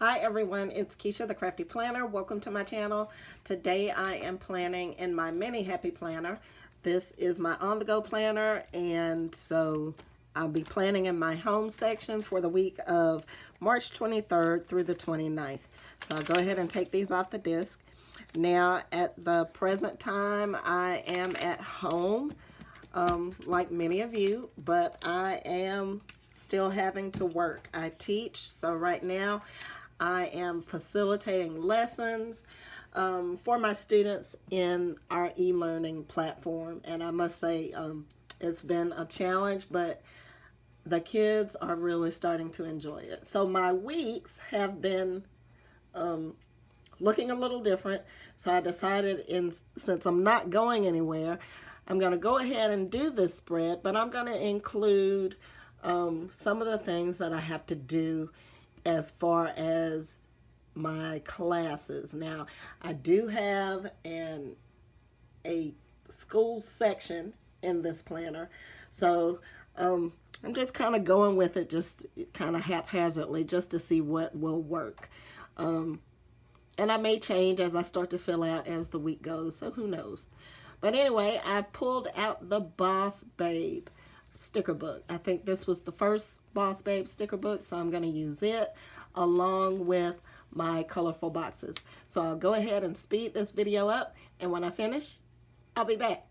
Hi everyone, it's Keisha the Crafty Planner. Welcome to my channel. Today I am planning in my Mini Happy Planner. This is my on-the-go planner, and so I'll be planning in my home section for the week of March 23rd through the 29th. So I'll go ahead and take these off the disc. Now at the present time I am at home, like many of you, but I am still having to work. I teach, so right now I am facilitating lessons for my students in our e-learning platform, and I must say it's been a challenge, but the kids are really starting to enjoy it. So my weeks have been looking a little different, so I decided, since I'm not going anywhere, I'm going to go ahead and do this spread, but I'm going to include some of the things that I have to do as far as my classes. Now, I do have a school section in this planner, so I'm just kind of going with it, just kind of haphazardly, just to see what will work. And I may change as I start to fill out as the week goes, so who knows. But anyway, I pulled out the Boss Babe sticker book. I think this was the first Boss Babe sticker book, so I'm going to use it along with my colorful boxes. So I'll go ahead and speed this video up, and when I finish, I'll be back.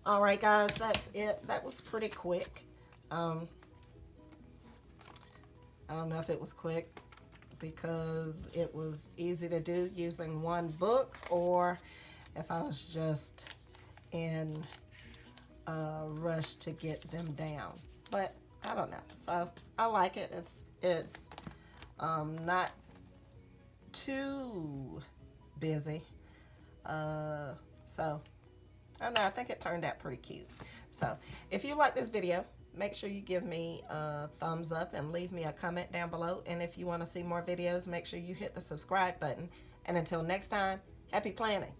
All right, guys, that's it. That was pretty quick. I don't know if it was quick because it was easy to do using one book, or if I was just in a rush to get them down. But I don't know. So I like it. It's not too busy. So I don't know. I think it turned out pretty cute. So if you like this video, make sure you give me a thumbs up and leave me a comment down below. And if you want to see more videos, make sure you hit the subscribe button. And until next time, happy planning.